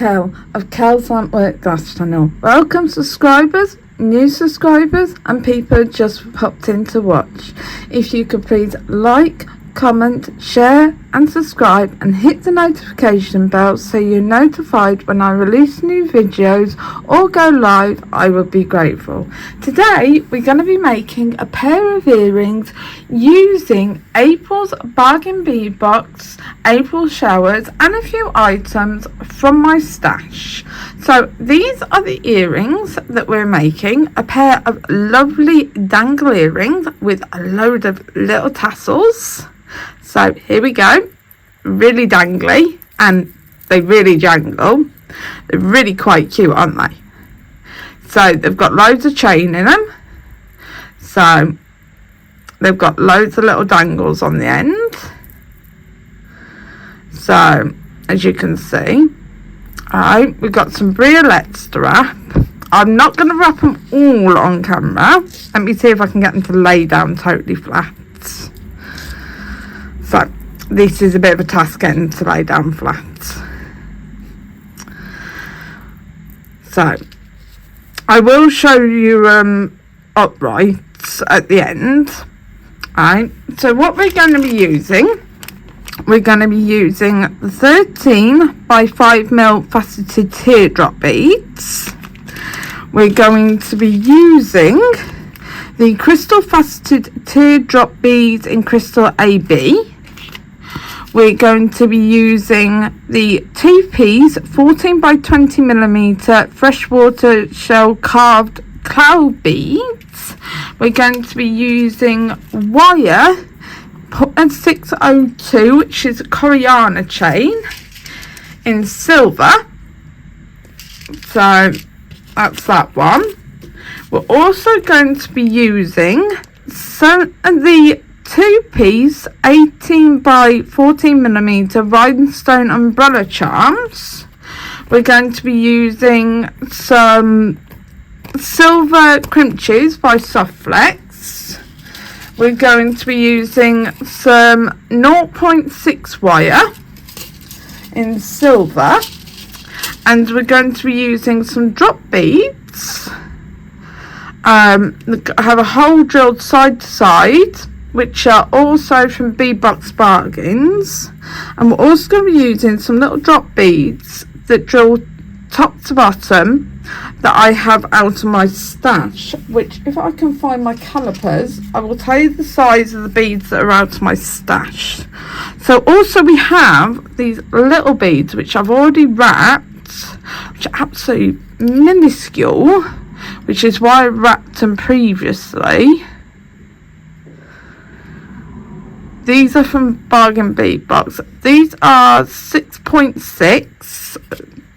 Kel of Kel's Lampwork Glass channel. Welcome subscribers, new subscribers and people just popped in to watch. If you could please like, comment, share and subscribe and hit the notification bell so you're notified when I release new videos or go live, I would be grateful. Today we're going to be making a pair of earrings using April's Bargain Bead Box, April Sowers and a few items from my stash. So these are the earrings that we're making, a pair of lovely dangle earrings with a load of little tassels. So here we go, really dangly and they really jangle. They're really quite cute, aren't they? So they've got loads of chain in them. So they've got loads of little dangles on the end. So as you can see, alright, we've got some briolettes to wrap. I'm not going to wrap them all on camera. Let me see if I can get them to lay down totally flat. So this is a bit of a task getting to lay down flat. So I will show you uprights at the end. Alright, so what we're going to be using, we're going to be using the 13 by 5mm faceted teardrop beads. We're going to be using the crystal faceted teardrop beads in crystal AB. We're going to be using the 2-piece 14 by 20mm freshwater shell carved cloud beads. We're going to be using wire 602, which is a Koreana chain in silver. So that's that one. We're also going to be using the 2-piece 18 by 14mm rhinestone umbrella charms. We're going to be using some silver crimches by Softflex. We're going to be using some 0.6 wire in silver, and we're going to be using some drop beads. Have a hole drilled side to side, which are also from Bead Box Bargains, and we're also going to be using some little drop beads that drill top to bottom that I have out of my stash, which if I can find my calipers I will tell you the size of the beads that are out of my stash. So also we have these little beads which I've already wrapped, which are absolutely minuscule, which is why I wrapped them previously. These are from Bargain Bead Box. These are 6.6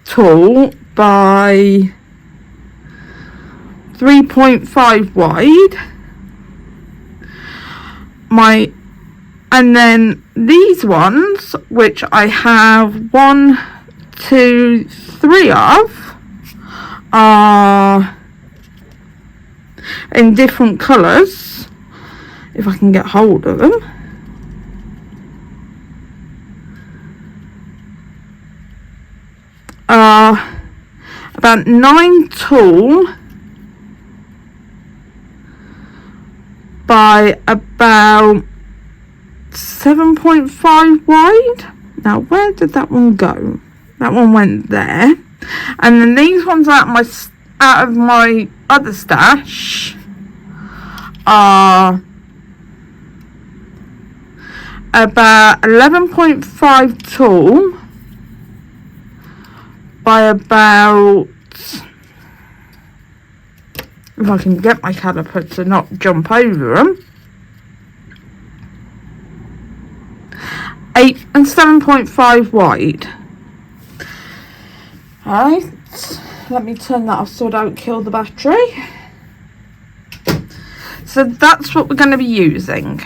tall by 3.5 wide. And then these ones, which I have 1, 2, 3 of, are in different colours, if I can get hold of them. About 9 tall by about 7.5 wide. Now where did that one go? That one went there. And then these ones out of my other stash are about 11.5 tall by about, if I can get my caliper to not jump over them, 8 and 7.5 wide. Alright, let me turn that off so I don't kill the battery. So that's what we're going to be using.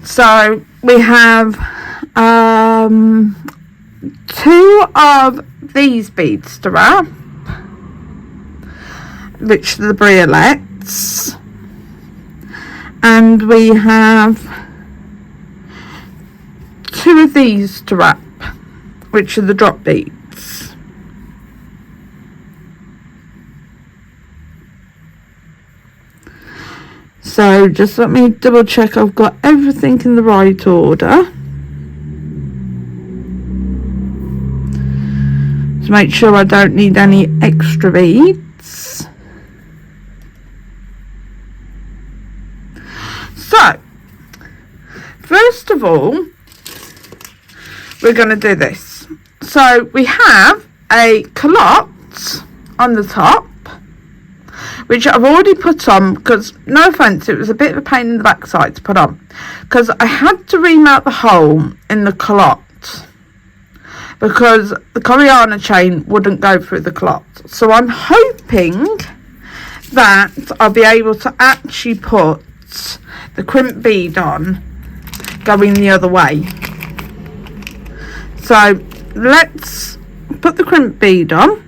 So we have 2 of these beads to wrap, which are the briolettes, and we have 2 of these to wrap, which are the drop beads. beads. So just let me double check I've got everything in the right order. To make sure I don't need any extra beads. So, first of all, we're going to do this. So we have a culotte on the top, which I've already put on because, no offence, it was a bit of a pain in the backside to put on, because I had to remount the hole in the culotte because the Coriana chain wouldn't go through the culotte. So I'm hoping that I'll be able to actually put the crimp bead on going the other way. So let's put the crimp bead on.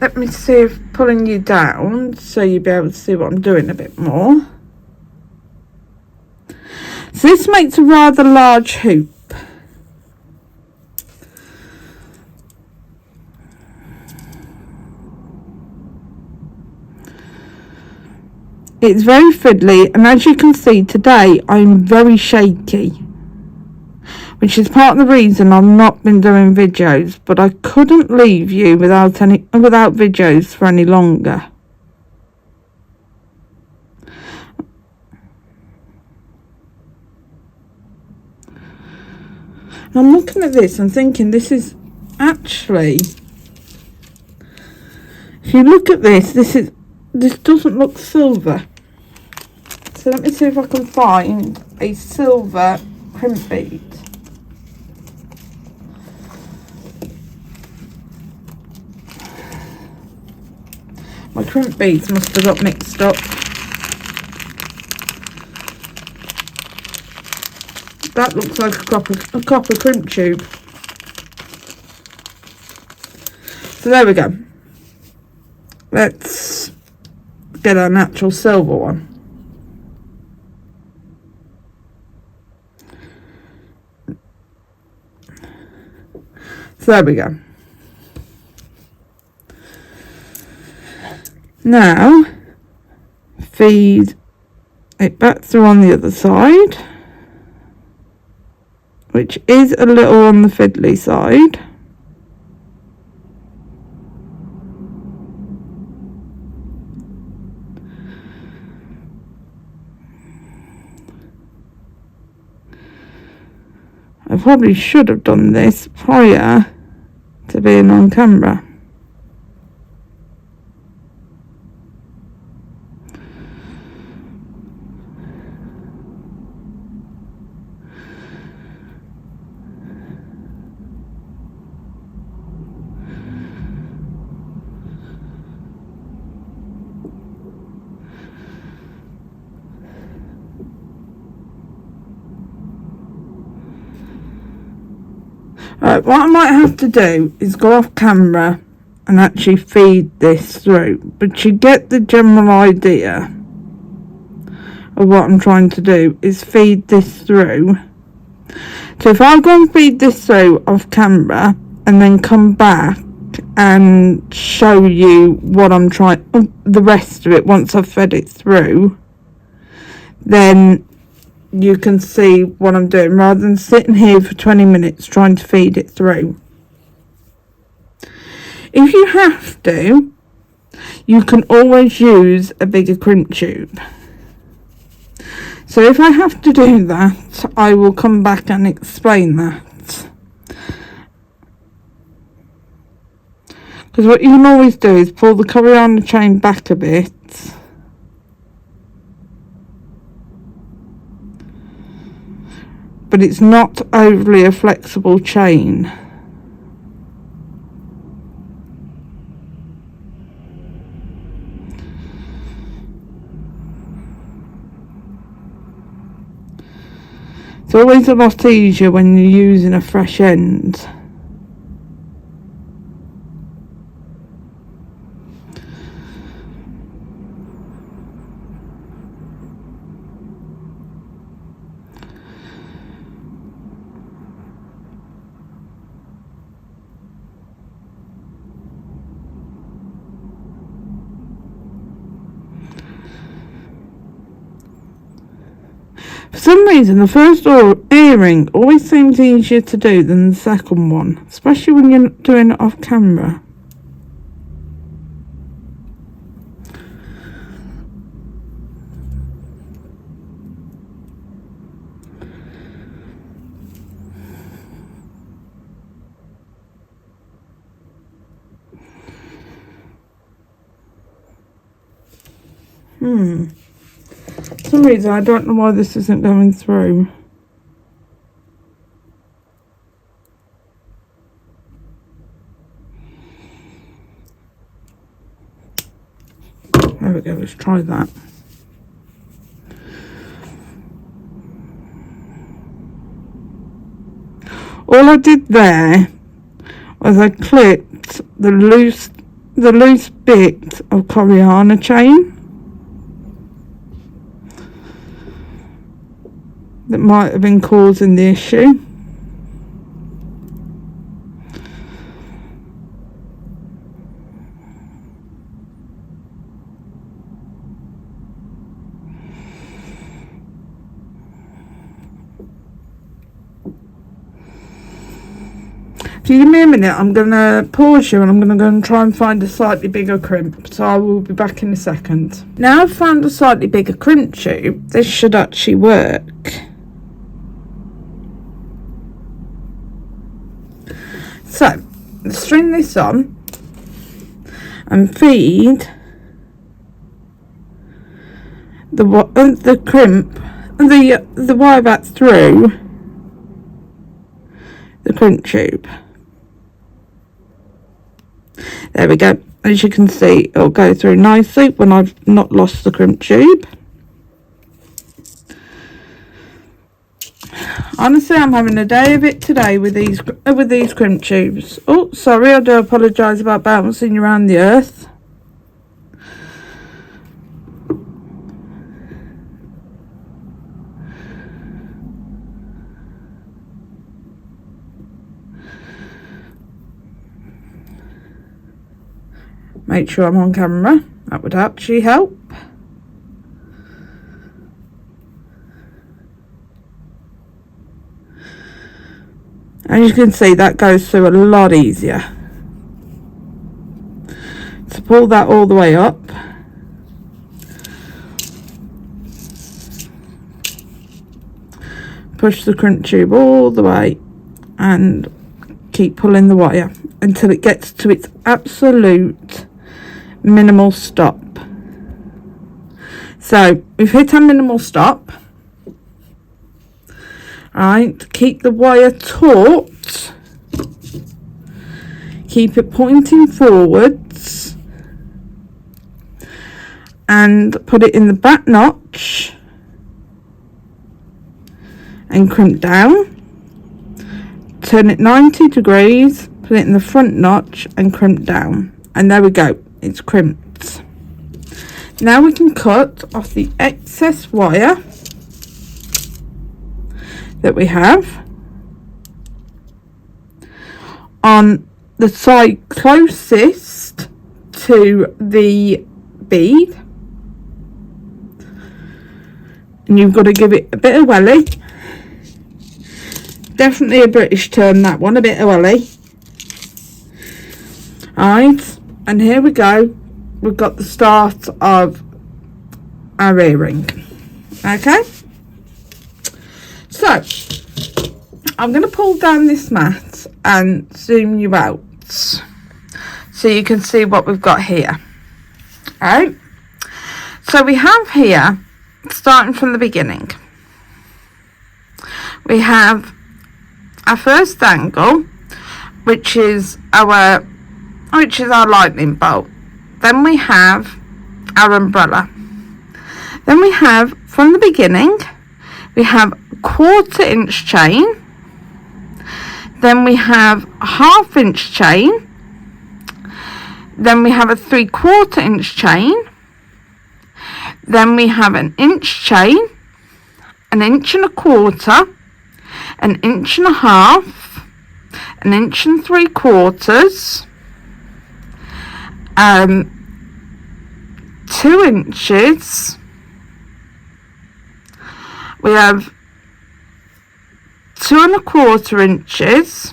Let me see if pulling you down so you'll be able to see what I'm doing a bit more. So this makes a rather large hoop. It's very fiddly, and as you can see today I'm very shaky, which is part of the reason I've not been doing videos, but I couldn't leave you without videos for any longer. I'm looking at this and thinking this is actually, if you look at this, this doesn't look silver. So let me see if I can find a silver crimp bead. My crimp beads must have got mixed up. That looks like a copper crimp tube. So there we go. Let's get our natural silver one. So there we go. Now feed it back through on the other side, which is a little on the fiddly side. I probably should have done this prior to being on camera. Right, what I might have to do is go off camera and actually feed this through, but you get the general idea of what I'm trying to do is feed this through. So if I go and feed this through off camera and then come back and show you what I'm trying, the rest of it once I've fed it through, then you can see what I'm doing rather than sitting here for 20 minutes trying to feed it through. If you have to, you can always use a bigger crimp tube. So if I have to do that, I will come back and explain that. Because what you can always do is pull the Coriana chain back a bit. But it's not overly a flexible chain. It's always a lot easier when you're using a fresh end. For some reason, the first earring always seems easier to do than the second one, especially when you're doing it off camera. For some reason, I don't know why this isn't going through. There we go, let's try that. All I did there was I clipped the loose bit of Coriana chain that might have been causing the issue. If you give me a minute, I'm going to pause you and I'm going to go and try and find a slightly bigger crimp. So I will be back in a second. Now I've found a slightly bigger crimp tube, this should actually work. So, string this on and feed the crimp, the wire back through the crimp tube. There we go. As you can see, it'll go through nicely when I've not lost the crimp tube. Honestly, I'm having a day of it today with these crimp tubes. Oh, sorry, I do apologise about bouncing you around the earth. Make sure I'm on camera. That would actually help. As you can see, that goes through a lot easier. So pull that all the way up. Push the crimp tube all the way and keep pulling the wire until it gets to its absolute minimal stop. So we've hit our minimal stop. Right, keep the wire taut, keep it pointing forwards and put it in the back notch and crimp down. Turn it 90 degrees, put it in the front notch and crimp down, and there we go, it's crimped. Now we can cut off the excess wire that we have on the side closest to the bead, and you've got to give it a bit of welly. Definitely a British term, that one, a bit of welly. Alright, and here we go, we've got the start of our earring. Okay, so I'm going to pull down this mat and zoom you out so you can see what we've got here. Alright, so we have here, starting from the beginning, we have our first angle, which is our lightning bolt. Then we have our umbrella. Then we have, from the beginning, we have 1/4 inch chain. Then we have 1/2 inch chain. Then we have a 3/4 inch chain. Then we have an inch chain, 1 1/4 inch, 1 1/2 inch, 1 3/4 inch, 2 inches. we have 2 1/4 inches,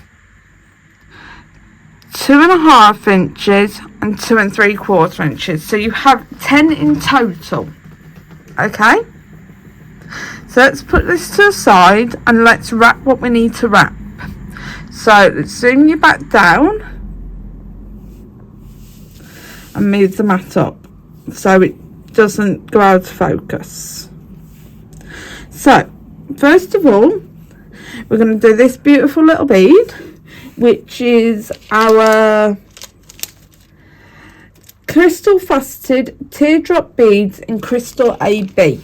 2 1/2 inches, and 2 3/4 inches. So you have 10 in total. Okay, so let's put this to the side and let's wrap what we need to wrap. So let's zoom you back down and move the mat up so it doesn't go out of focus. So first of all, we're going to do this beautiful little bead, which is our crystal faceted teardrop beads in crystal AB,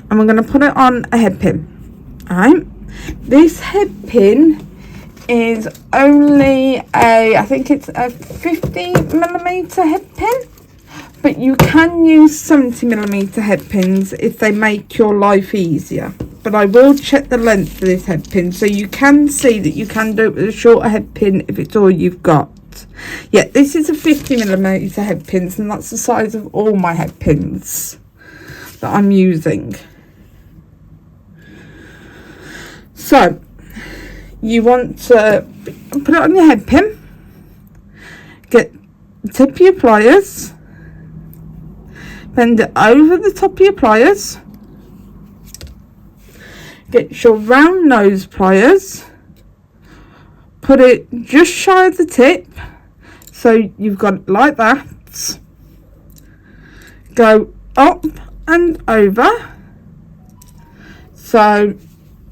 and we're going to put it on a head pin. Alright, this head pin is only I think it's a 50mm head pin, but you can use 70mm head pins if they make your life easier. But I will check the length of this head pin, so you can see that you can do it with a shorter head pin if it's all you've got. Yeah, this is a 50mm head pins, and that's the size of all my head pins that I'm using. So you want to put it on your head pin, get the tip of your pliers, bend it over the top of your pliers, get your round nose pliers, put it just shy of the tip, so you've got it like that, go up and over, so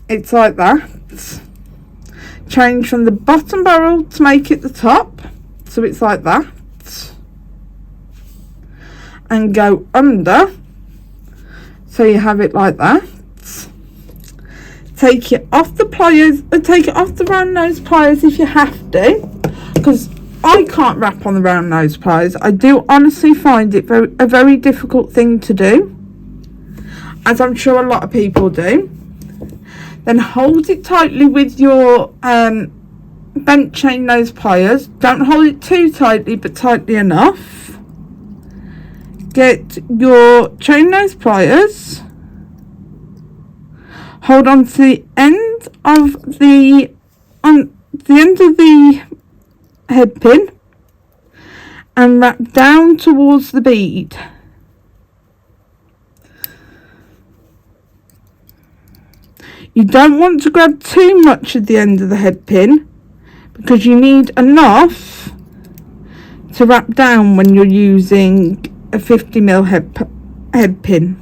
it's like that, change from the bottom barrel to make it the top, so it's like that, and go under, so you have it like that. Take it off the pliers, take it off the round nose pliers if you have to, because I can't wrap on the round nose pliers. I do honestly find it a very difficult thing to do, as I'm sure a lot of people do. Then hold it tightly with your bent chain nose pliers. Don't hold it too tightly, but tightly enough. Get your chain nose pliers, hold on to the end of the head pin and wrap down towards the bead. You don't want to grab too much at the end of the head pin, because you need enough to wrap down when you're using a 50mm head pin.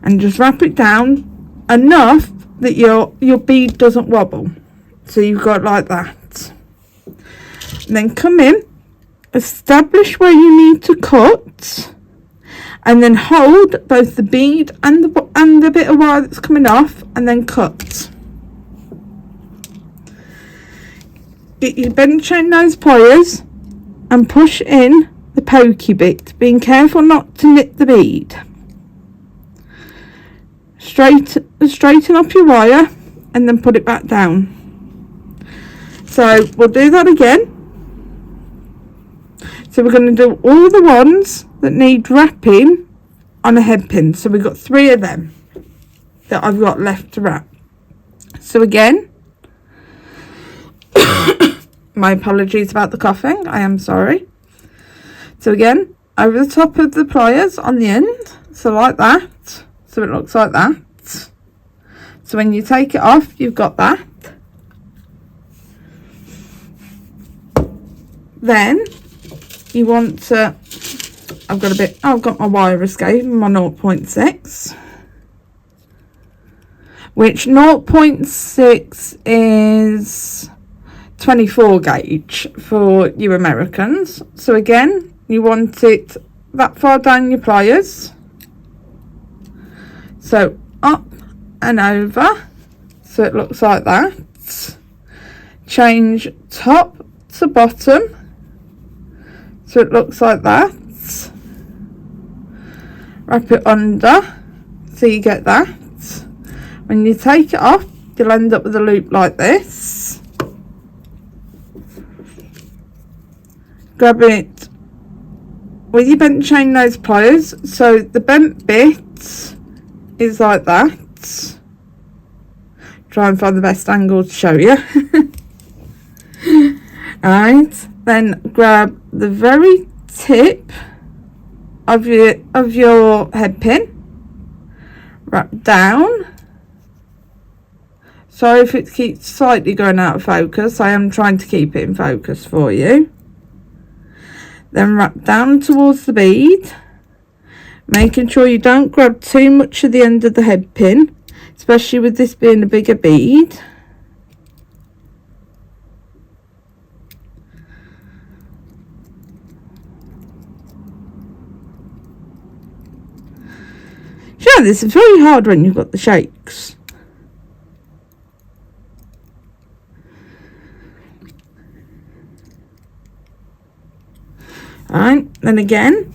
And just wrap it down enough that your bead doesn't wobble. So you've got like that. And then come in, establish where you need to cut, and then hold both the bead and the bit of wire that's coming off, and then cut. Get your bent chain nose pliers and push in the pokey bit, being careful not to nip the bead. Straighten up your wire and then put it back down. So we'll do that again. So we're going to do all the ones that need wrapping on a head pin. So we've got 3 of them that I've got left to wrap. So again, my apologies about the coughing, I am sorry. So again, over the top of the pliers on the end, so like that, so it looks like that. So when you take it off, you've got that. Then you want to, I've got my wire escape, my 0.6, which 0.6 is 24 gauge for you Americans. So again, you want it that far down your pliers, so up and over, so it looks like that. Change top to bottom, so it looks like that. Wrap it under, so you get that. When you take it off, you'll end up with a loop like this. Grab it with your bent chain nose pliers, so the bent bit is like that. Try and find the best angle to show you. Alright, then grab the very tip of your head pin, wrap down. Sorry if it keeps slightly going out of focus, I am trying to keep it in focus for you. Then wrap down towards the bead, making sure you don't grab too much of the end of the head pin, especially with this being a bigger bead. Sure, this is very hard when you've got the shakes. Alright, then again,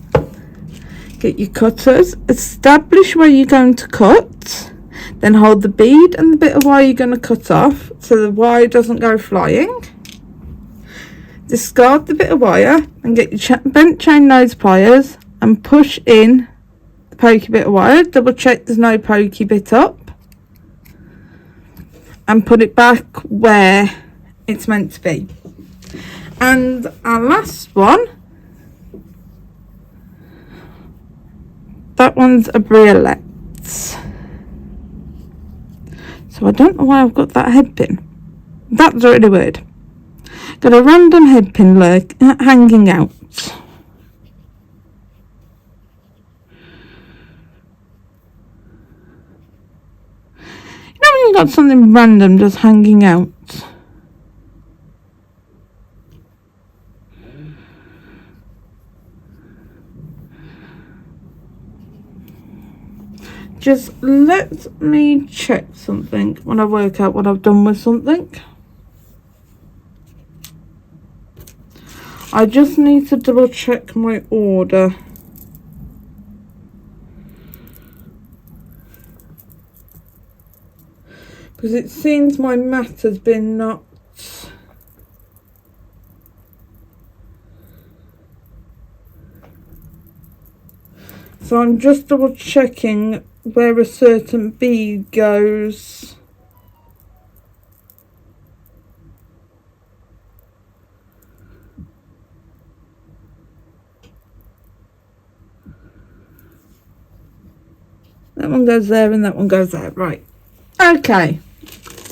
get your cutters, establish where you're going to cut, then hold the bead and the bit of wire you're going to cut off so the wire doesn't go flying. Discard the bit of wire and get your bent chain nose pliers and push in the pokey bit of wire. Double check there's no pokey bit up and put it back where it's meant to be. And our last one, that one's a briolet. So I don't know why I've got that head pin. That's really weird. Got a random head pin hanging out. You know when you got something random just hanging out? Just let me check something when I work out what I've done with something. I just need to double check my order. Because it seems my mat has been knocked. So I'm just double checking where a certain bead goes. That one goes there and that one goes there. Right. Okay.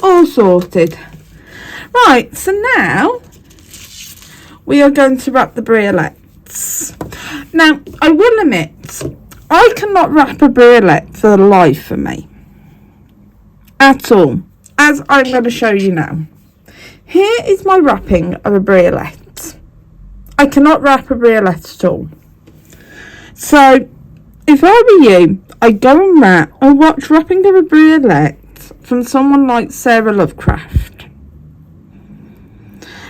All sorted. Right. So now we are going to wrap the briolets. Now, I will admit, I cannot wrap a briolet for the life of me. At all. As I'm going to show you now. Here is my wrapping of a briolet. I cannot wrap a briolet at all. So, if I were you, I'd go and watch wrapping of a briolet from someone like Sarah Lovecraft.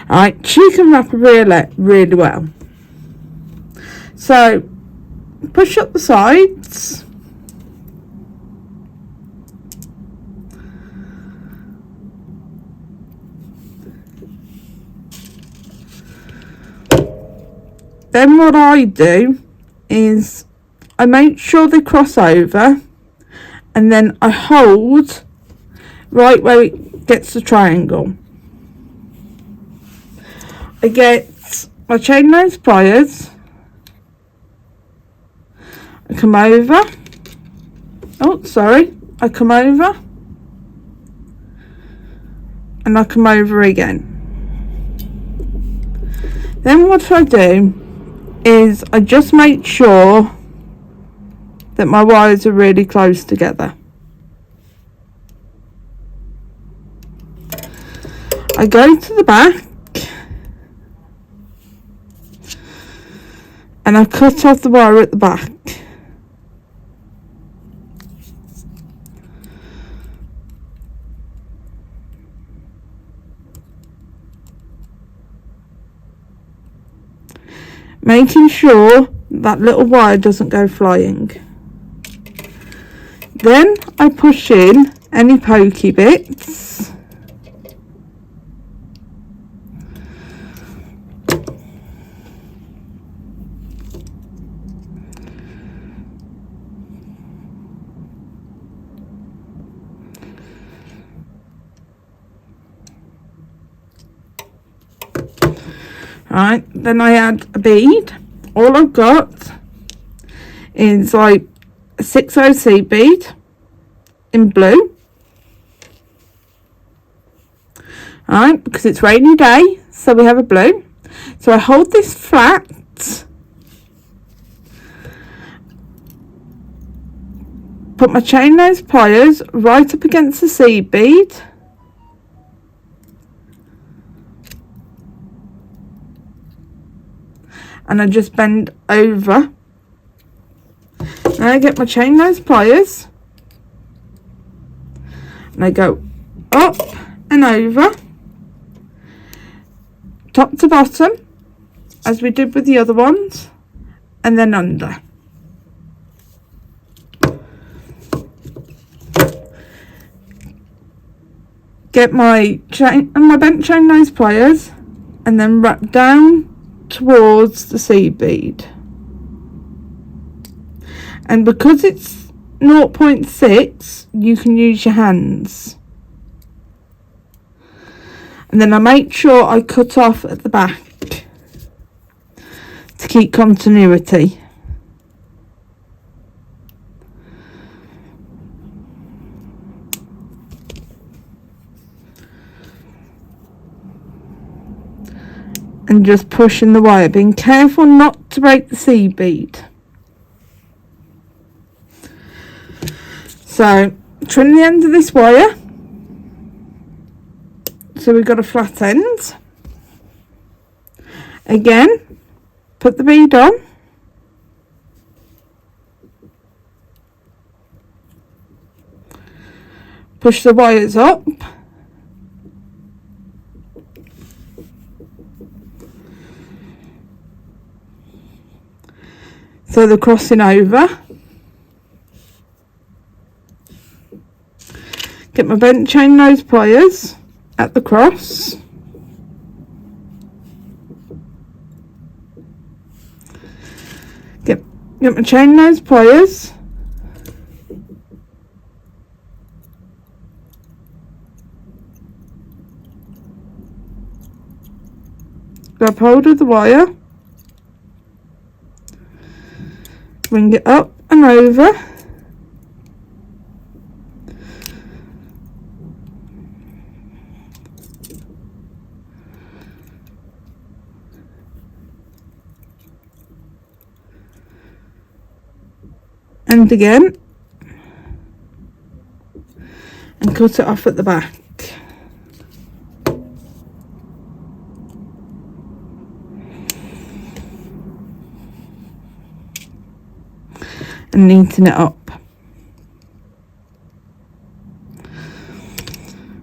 Alright, she can wrap a briolet really well. So, push up the sides. Then what I do is I make sure they cross over and then I hold right where it gets the triangle. I get my chain nose pliers. I come over. Oh, sorry. I come over. And I come over again. Then what I do is I just make sure that my wires are really close together. I go to the back and I cut off the wire at the back. Making sure that little wire doesn't go flying. Then I push in any pokey bits. Right, then I add a bead. All I've got is like a 6OC bead in blue. Right, because it's rainy day, so we have a blue. So I hold this flat, put my chain nose pliers right up against the seed bead, and I just bend over. Now I get my chain nose pliers and I go up and over, top to bottom, as we did with the other ones, and then under. Get my chain and my bent chain nose pliers and then wrap down towards the seed bead. And because it's 0.6, you can use your hands. And then I make sure I cut off at the back to keep continuity. And just pushing the wire, being careful not to break the seed bead. So trim the end of this wire so we've got a flat end. Again, put the bead on, push the wires up, so they're crossing over. Get my bent chain nose pliers at the cross. Get my chain nose pliers. Grab hold of the wire. Bring it up and over. And again, and cut it off at the back. And neaten it up,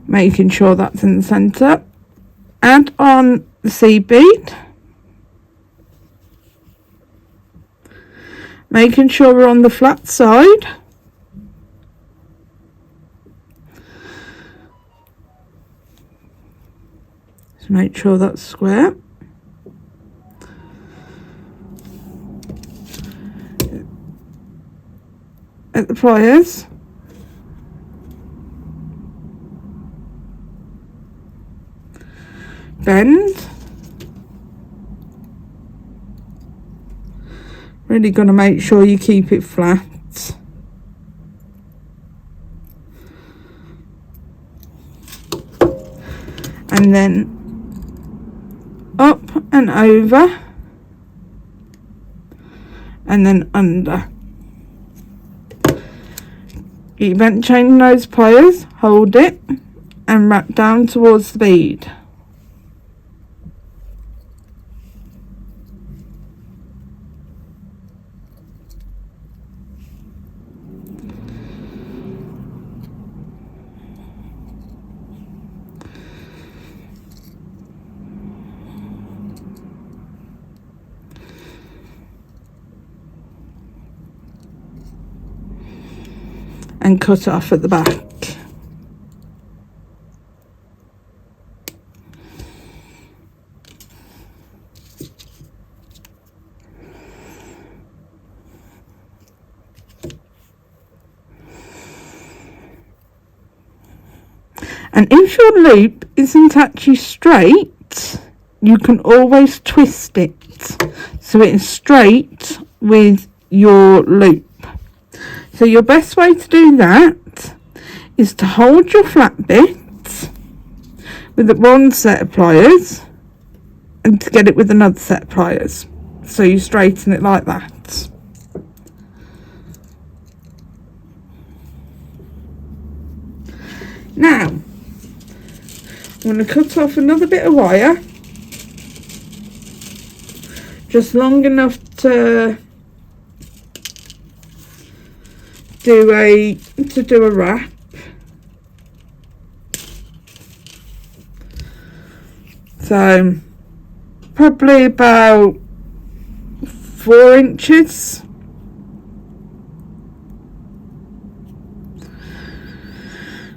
making sure that's in the centre. Add on the seed bead, making sure we're on the flat side. So make sure that's square. At the pliers, bend, really going to make sure you keep it flat, and then up and over, and then under. You bent chain nose pliers, hold it and wrap down towards the bead. And cut off at the back. And if your loop isn't actually straight, you can always twist it so it is straight with your loop. So your best way to do that is to hold your flat bit with one set of pliers and to get it with another set of pliers. So you straighten it like that. Now, I'm going to cut off another bit of wire, just long enough to do a wrap. So probably about 4 inches.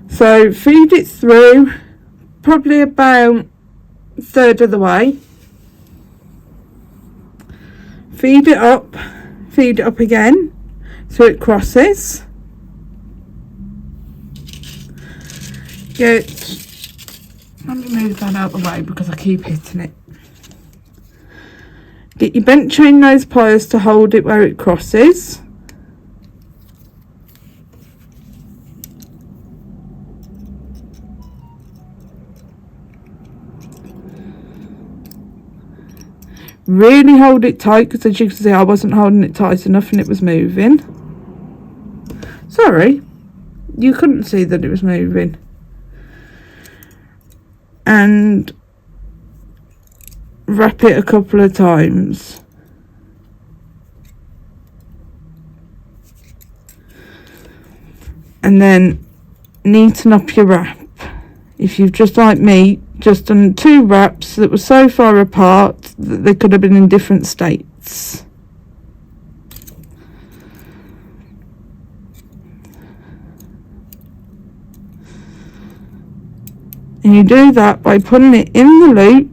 So feed it through probably about a third of the way. Feed it up again so it crosses. Let me move that out of the way because I keep hitting it. Get your bent chain nose pliers to hold it where it crosses. Really hold it tight, because as you can see I wasn't holding it tight enough and it was moving. Sorry, you couldn't see that it was moving. And wrap it a couple of times. And then neaten up your wrap. If you've just like me just done 2 wraps that were so far apart that they could have been in different states. And you do that by putting it in the loop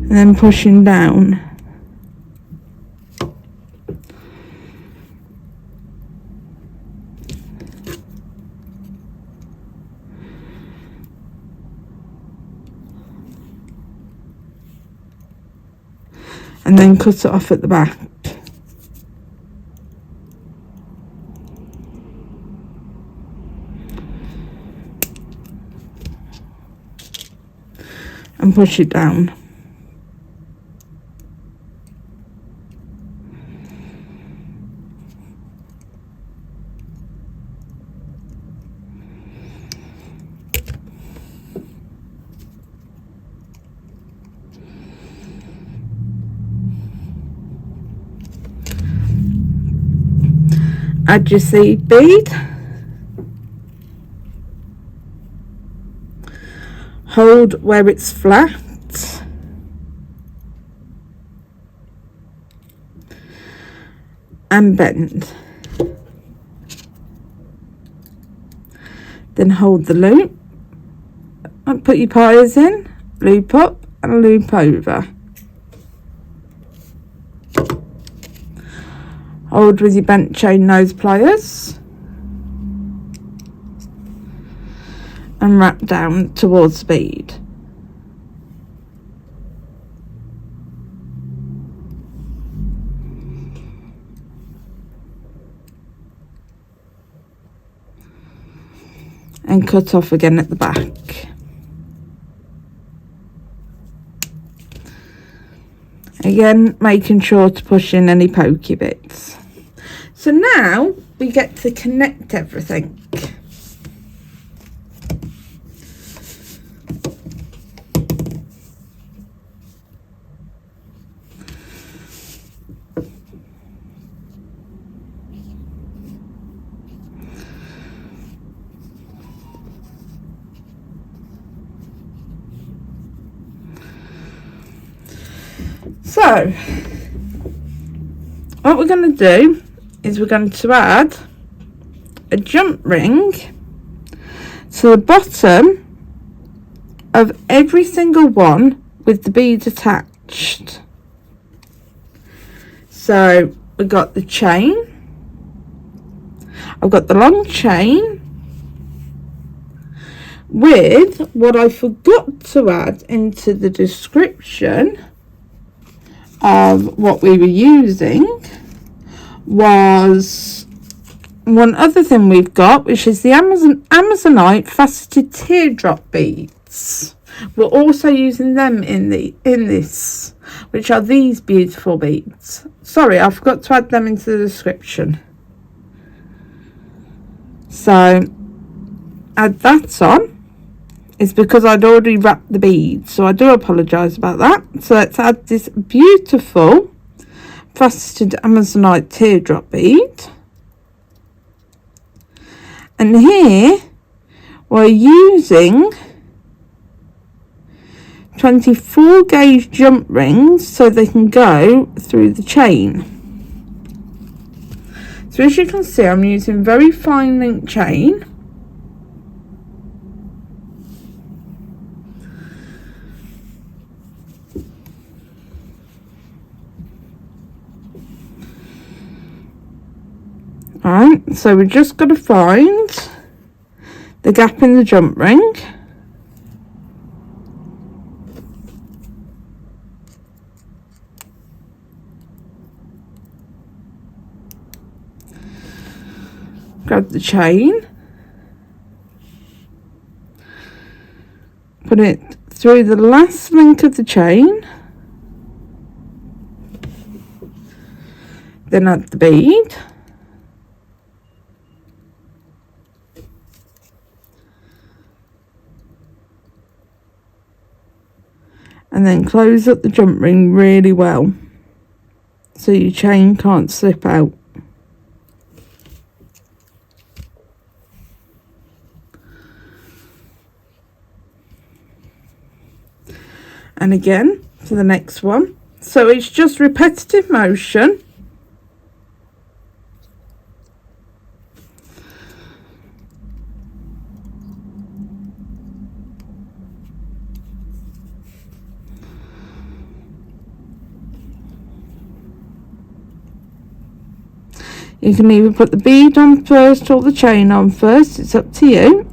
and then pushing down. And then cut it off at the back. And push it down. Add your seed bead. Hold where it's flat. And bend. Then hold the loop. And put your pliers in. Loop up and loop over. Hold with your bent chain nose pliers and wrap down towards the bead. And cut off again at the back. Again, making sure to push in any pokey bits. So now we get to connect everything. So what we're going to do is we're going to add a jump ring to the bottom of every single one with the beads attached. So we've got the chain, I've got the long chain, with what I forgot to add into the description of what we were using was one other thing we've got, which is the Amazonite faceted teardrop beads. We're also using them in this, which are these beautiful beads. Sorry, I forgot to add them into the description. So add that on. It's because I'd already wrapped the beads, so I do apologise about that. So let's add this beautiful faceted Amazonite teardrop bead. And here we're using 24 gauge jump rings so they can go through the chain. So as you can see, I'm using very fine link chain. Alright, so we're just got to find the gap in the jump ring. Grab the chain, put it through the last link of the chain, then add the bead, and then close up the jump ring really well so your chain can't slip out. And again for the next one. So it's just repetitive motion. You can either put the bead on first or the chain on first, it's up to you.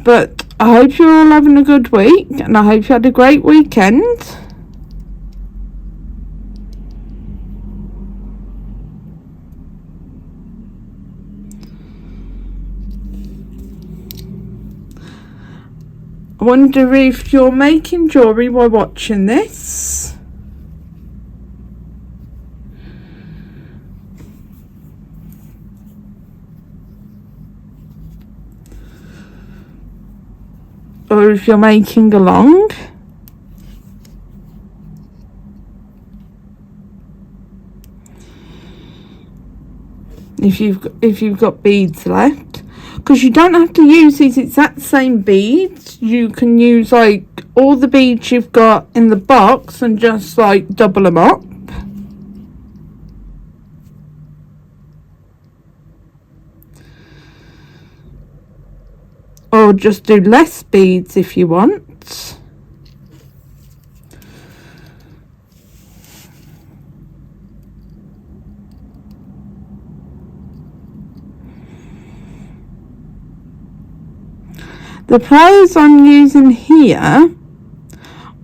But I hope you're all having a good week, and I hope you had a great weekend. I wonder if you're making jewellery while watching this. Or if you're making along. If you've got beads left, because you don't have to use these exact same beads. You can use like all the beads you've got in the box and just like double them up. Or just do less beads if you want. The pliers I'm using here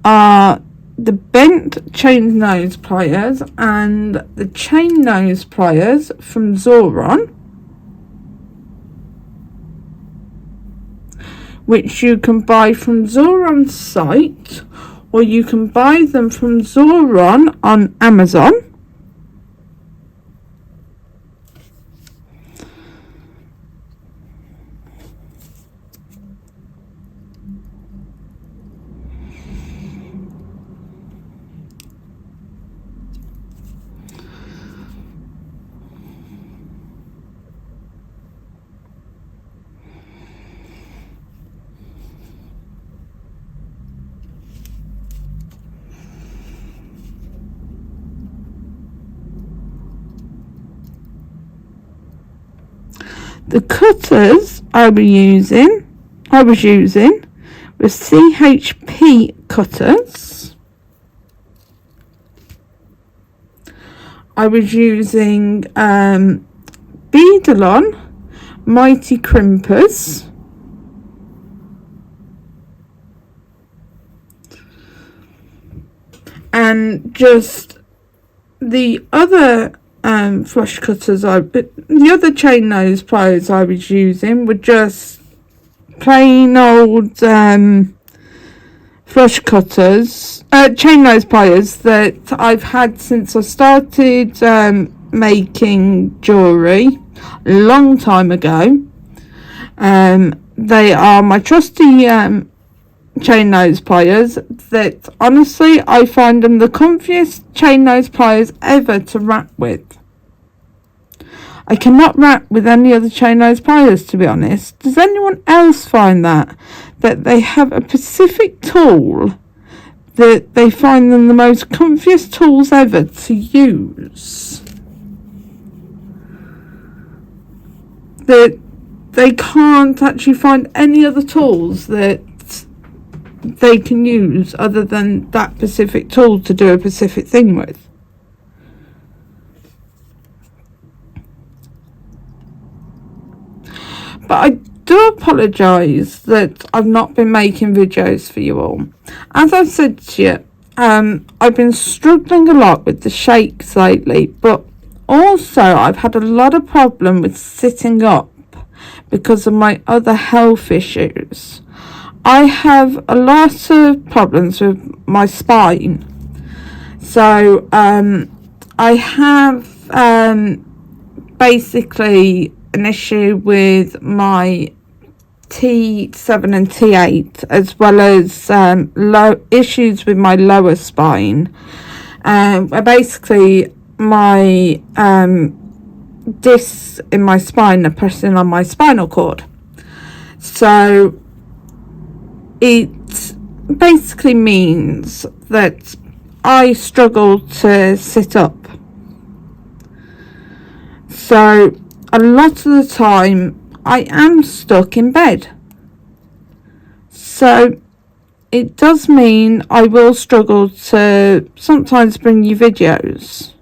are the bent chain nose pliers and the chain nose pliers from Zoron, which you can buy from Zoron's site, or you can buy them from Zoron on Amazon. The cutters I was using were CHP cutters. I was using Beadalon Mighty Crimpers, and just the other flush cutters, the other chain nose pliers I was using were just plain old flush cutters, chain nose pliers that I've had since I started making jewellery a long time ago. They are my trusty chain nose pliers that honestly I find them the comfiest chain nose pliers ever to wrap with. I cannot wrap with any other chain nose pliers, to be honest. Does anyone else find that they have a specific tool that they find them the most comfiest tools ever to use, that they can't actually find any other tools that they can use other than that specific tool to do a specific thing with? But I do apologise that I've not been making videos for you all. As I've said to you, I've been struggling a lot with the shakes lately, but also I've had a lot of problem with sitting up because of my other health issues. I have a lot of problems with my spine. So I have basically an issue with my T7 and T8, as well as issues with my lower spine. Where basically my discs in my spine are pressing on my spinal cord. So it basically means that I struggle to sit up. So a lot of the time I am stuck in bed. So it does mean I will struggle to sometimes bring you videos.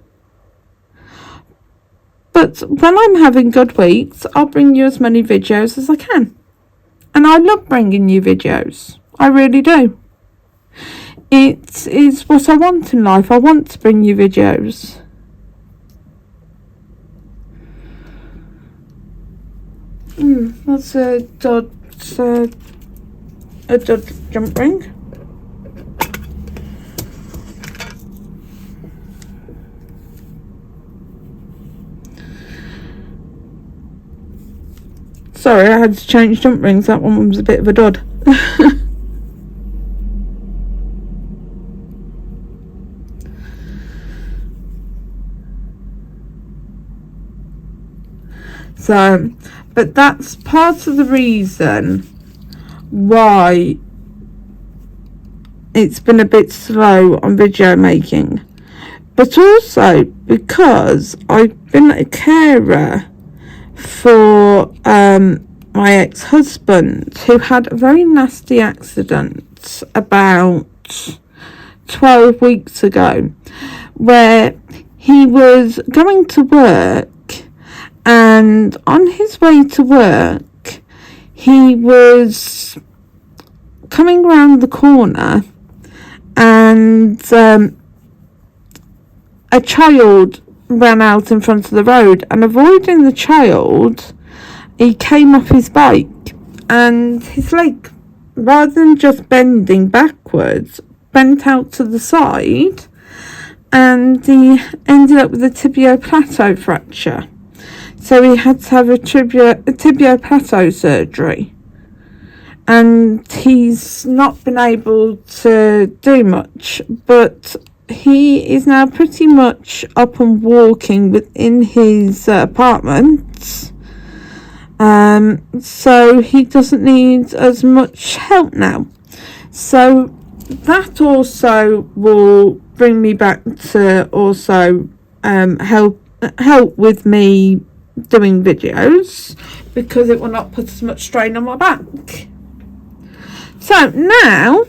But when I'm having good weeks, I'll bring you as many videos as I can. And I love bringing you videos. I really do. It is what I want in life. I want to bring you videos. That's a dud jump ring. Sorry, I had to change jump rings. That one was a bit of a dud. So, but that's part of the reason why it's been a bit slow on video making. But also because I've been a carer for my ex-husband, who had a very nasty accident about 12 weeks ago, where he was going to work, and on his way to work he was coming round the corner, and a child ran out in front of the road, and avoiding the child, he came off his bike, and his leg, rather than just bending backwards, bent out to the side, and he ended up with a tibio-plateau fracture. So he had to have a tibio-plateau surgery, and he's not been able to do much, but he is now pretty much up and walking within his apartment. So he doesn't need as much help now. So that also will bring me back to also help with me doing videos, because it will not put as much strain on my back. So now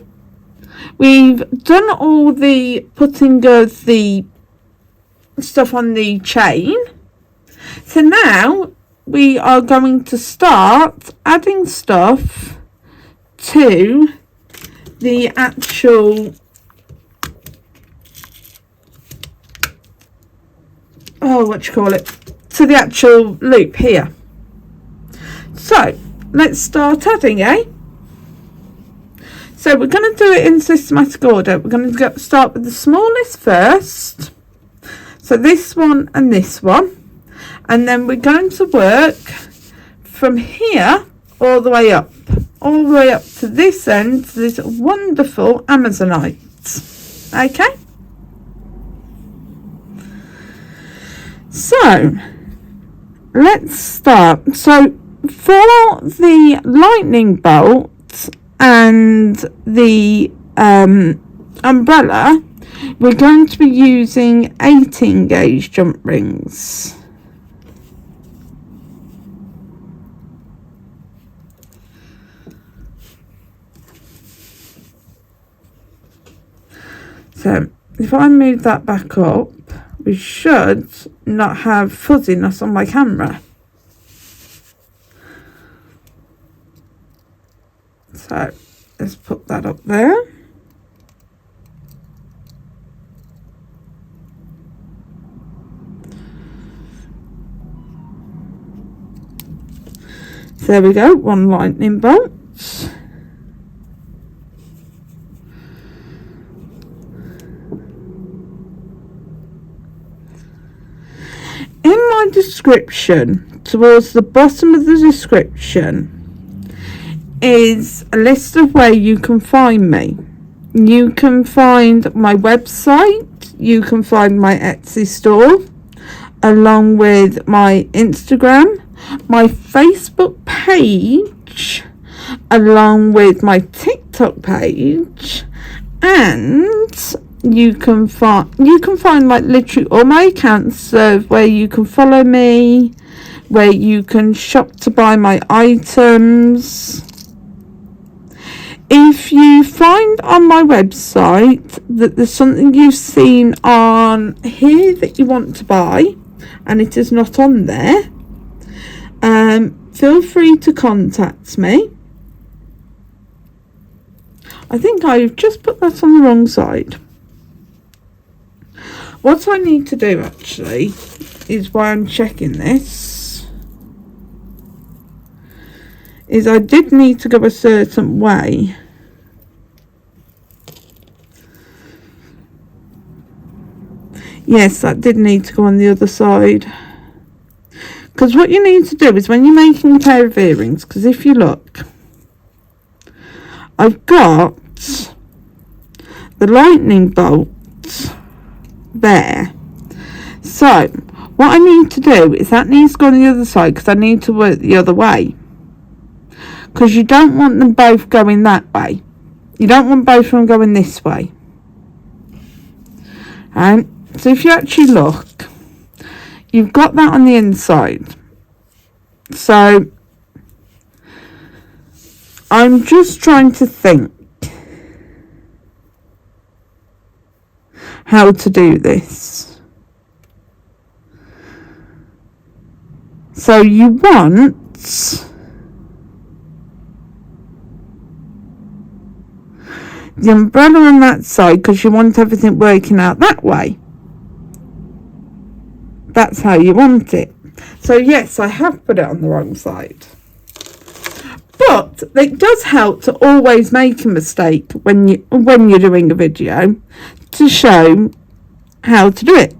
we've done all the putting of the stuff on the chain. So now we are going to start adding stuff to the actual to the actual loop here. So let's start adding, So we're going to do it in systematic order. We're going to start with the smallest first, so this one and this one, and then we're going to work from here all the way up to this end, to this wonderful Amazonite. Okay, so let's start. So for the lightning bolt and the umbrella, we're going to be using 18 gauge jump rings. So if I move that back up, we should not have fuzziness on my camera. So let's put that up there. So there we go, one lightning bolt. In my description, towards the bottom of the description, is a list of where you can find me. You can find my website, you can find my Etsy store, along with my Instagram, my Facebook page, along with my TikTok page, and you can find like literally all my accounts of where you can follow me, where you can shop to buy my items. If you find on my website that there's something you've seen on here that you want to buy and it is not on there, feel free to contact me. I think I've just put that on the wrong side. What I need to do actually is, why I'm checking this, is I did need to go a certain way. Yes, that did need to go on the other side. Because what you need to do is, when you're making a pair of earrings, because if you look, I've got the lightning bolt there. So what I need to do is, that needs to go on the other side, because I need to work the other way. Because you don't want them both going that way. You don't want both of them going this way. And so if you actually look, you've got that on the inside. So I'm just trying to think how to do this. So you want the umbrella on that side, because you want everything working out that way. That's how you want it. So yes, I have put it on the wrong side. But it does help to always make a mistake when you're doing a video, to show how to do it,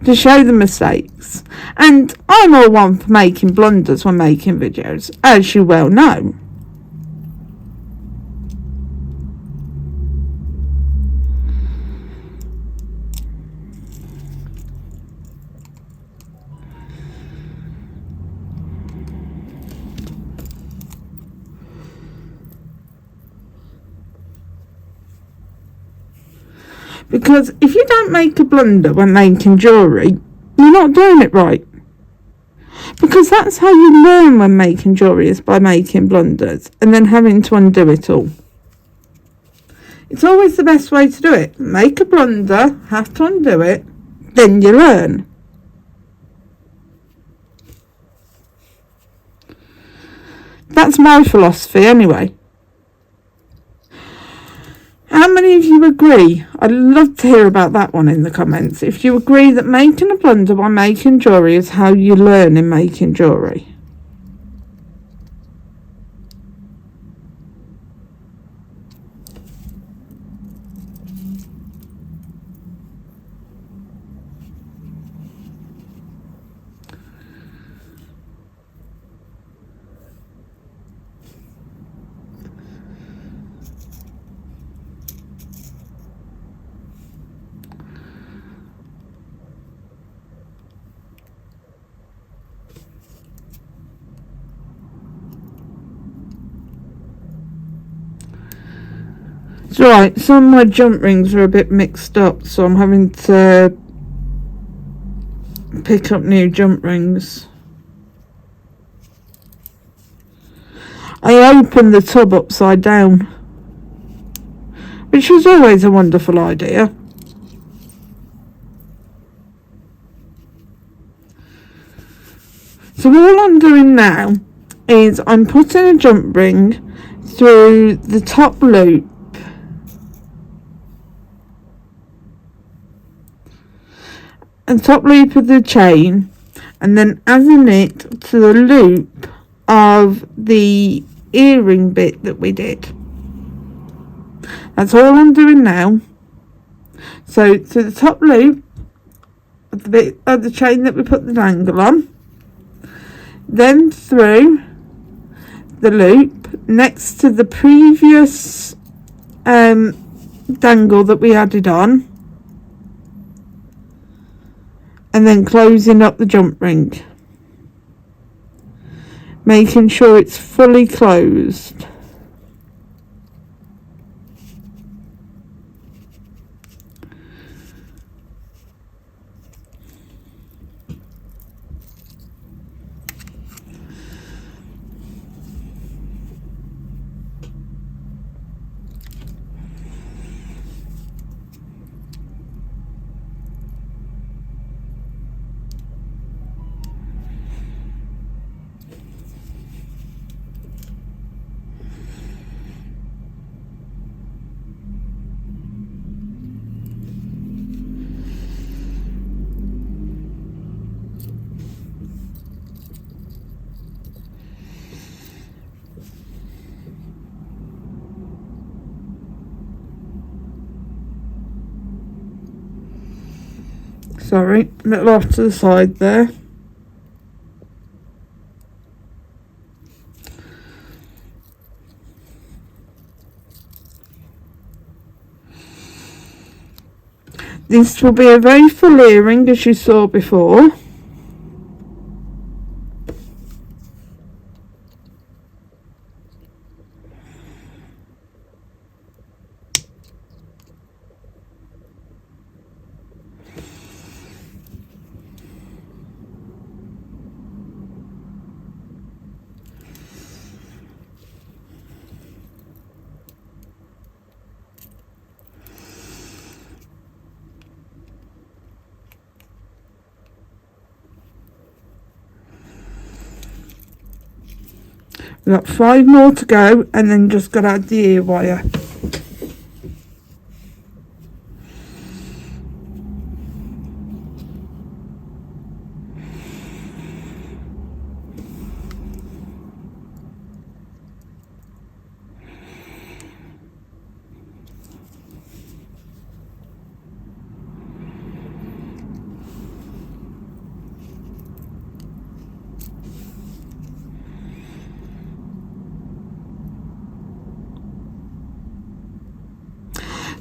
to show the mistakes. And I'm all one for making blunders when making videos, as you well know. Because if you don't make a blunder when making jewellery, you're not doing it right. Because that's how you learn when making jewellery, is by making blunders and then having to undo it all. It's always the best way to do it. Make a blunder, have to undo it, then you learn. That's my philosophy anyway. How many of you agree? I'd love to hear about that one in the comments. If you agree that making a blunder by making jewellery is how you learn in making jewellery. It's alright, some of my jump rings are a bit mixed up, so I'm having to pick up new jump rings. I opened the tub upside down, which was always a wonderful idea. So all I'm doing now is I'm putting a jump ring through the top loop and top loop of the chain, and then adding it to the loop of the earring bit that we did. That's all I'm doing now. So to the top loop of the bit of the chain that we put the dangle on, then through the loop next to the previous dangle that we added on, and then closing up the jump ring, making sure it's fully closed. Sorry, a little off to the side there. This will be a very full earring, as you saw before. We've got 5 more to go, and then just got to add the ear wire.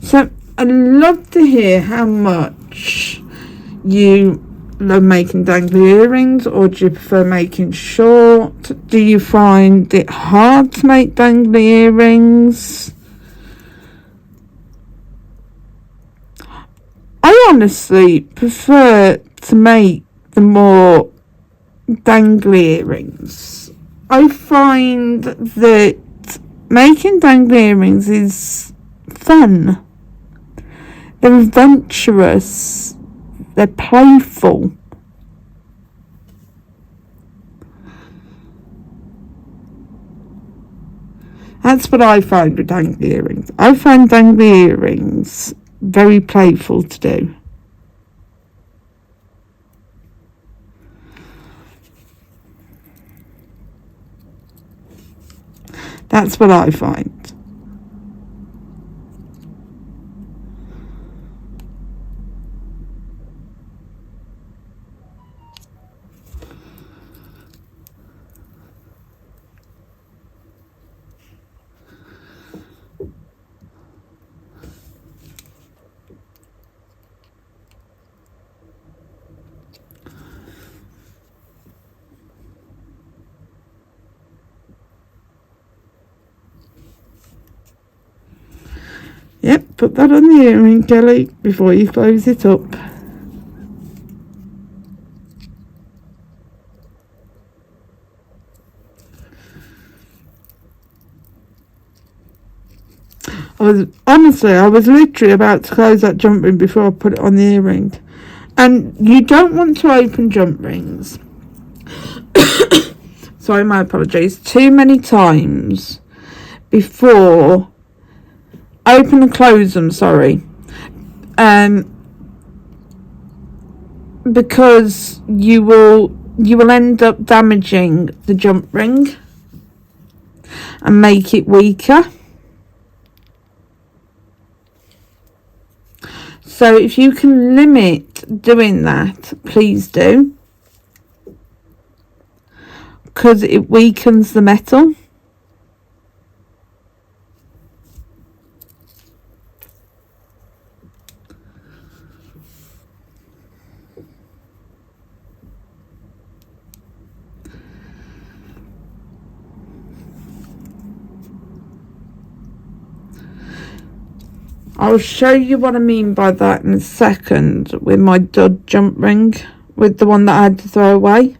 So I'd love to hear how much you love making dangly earrings, or do you prefer making short? Do you find it hard to make dangly earrings? I honestly prefer to make the more dangly earrings. I find that making dangly earrings is fun. They're adventurous. They're playful. That's what I find with dangly earrings. I find dangly earrings very playful to do. That's what I find. Yep, put that on the earring, Kelly, before you close it up. I was literally about to close that jump ring before I put it on the earring. And you don't want to open jump rings. Sorry, my apologies. Too many times before open and close them, sorry. Because you will end up damaging the jump ring and make it weaker. So if you can limit doing that, please do, because it weakens the metal. I'll show you what I mean by that in a second with my dud jump ring, with the one that I had to throw away.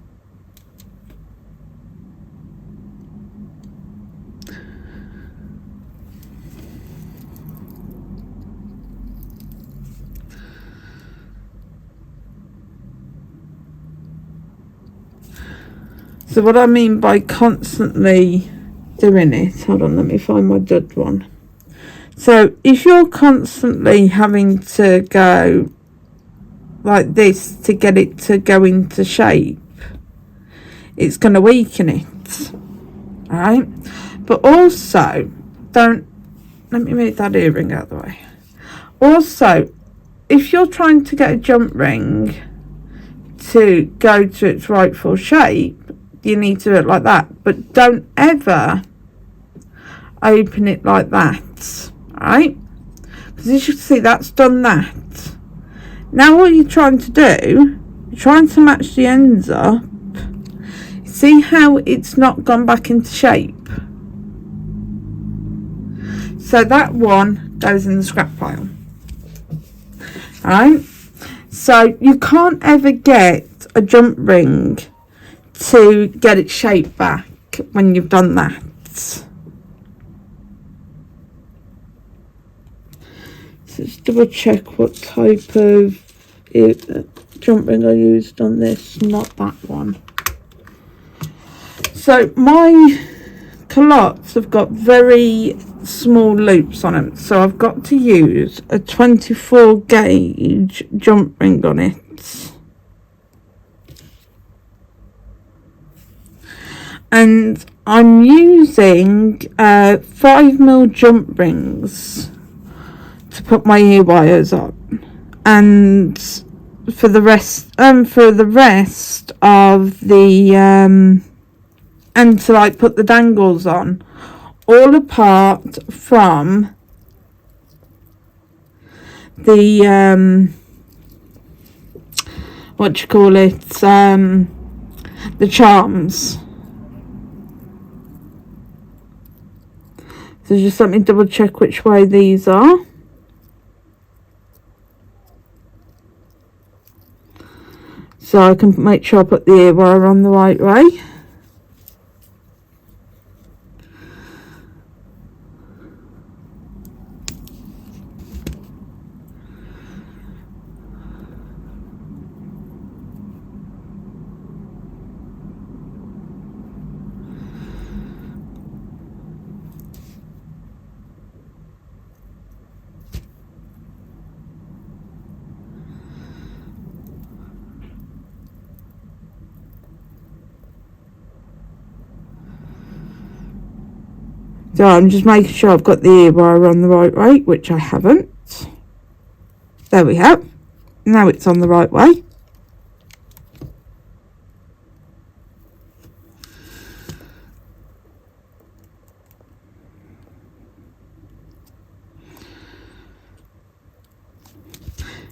So what I mean by constantly doing it, hold on, let me find my dud one. So if you're constantly having to go like this to get it to go into shape, it's going to weaken it. Alright? But also, let me move that earring out of the way. Also, if you're trying to get a jump ring to go to its rightful shape, you need to do it like that. But don't ever open it like that. Right, because as you can see, that's done that. Now what you're trying to do, you're trying to match the ends up. See how it's not gone back into shape? So that one goes in the scrap pile. Alright, so you can't ever get a jump ring to get its shape back when you've done that. Let's double check what type of jump ring I used on this, not that one. So my culottes have got very small loops on them, so I've got to use a 24 gauge jump ring on it. And I'm using 5mm jump rings to put my ear wires on, and for the rest of the and to like put the dangles on, all apart from the what you call it, the charms. So just let me double check which way these are. So I can make sure I put the ear wire on the right way. So I'm just making sure I've got the ear wire on the right way, which I haven't. There we have. Now it's on the right way.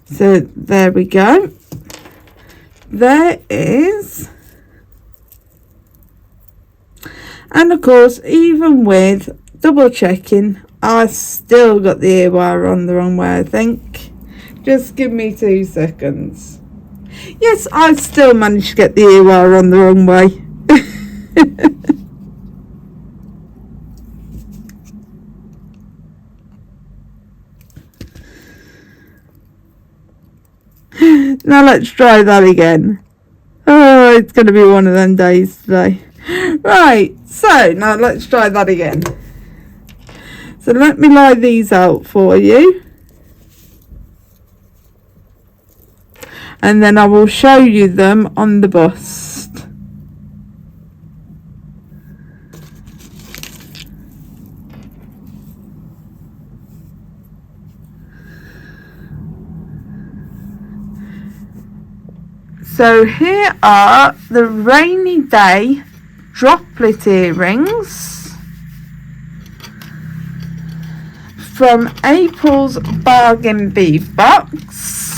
So there we go. There is. And of course, even with double checking, I still got the ear wire on the wrong way, I think. Just give me 2 seconds. Yes, I still managed to get the ear wire on the wrong way. Now let's try that again. Oh, it's going to be one of them days today. Right, so now let's try that again. So let me lie these out for you. And then I will show you them on the bust. So here are the rainy day droplet earrings from April's Bargain Bead Box.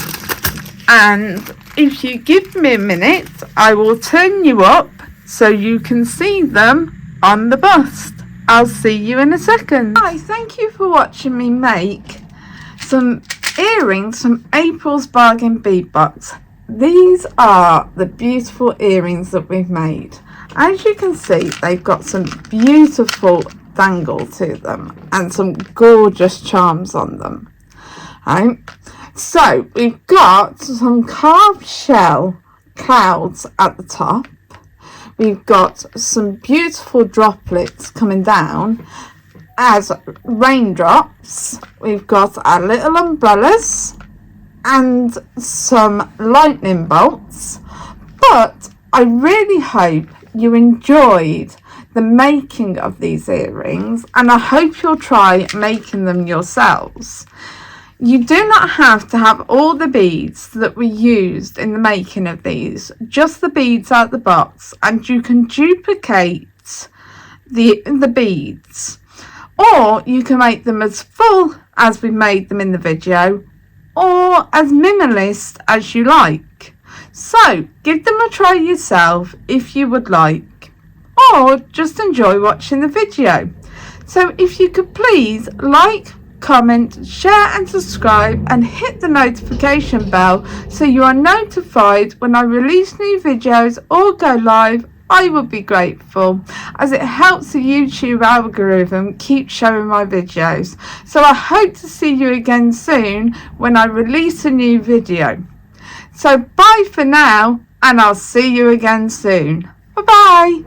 And if you give me a minute, I will turn you up so you can see them on the bust. I'll see you in a second. Hi, thank you for watching me make some earrings from April's Bargain Bead Box. These are the beautiful earrings that we've made. As you can see, they've got some beautiful dangle to them and some gorgeous charms on them. Right? So we've got some carved shell clouds at the top. We've got some beautiful droplets coming down as raindrops. We've got our little umbrellas and some lightning bolts. But I really hope you enjoyed the making of these earrings, and I hope you'll try making them yourselves. You do not have to have all the beads that we used in the making of these, just the beads out the box, and you can duplicate the beads, or you can make them as full as we made them in the video, or as minimalist as you like. So give them a try yourself if you would like, or just enjoy watching the video. So if you could please like, comment, share and subscribe, and hit the notification bell so you are notified when I release new videos or go live, I would be grateful, as it helps the YouTube algorithm keep showing my videos. So I hope to see you again soon when I release a new video. So bye for now, and I'll see you again soon. Bye bye.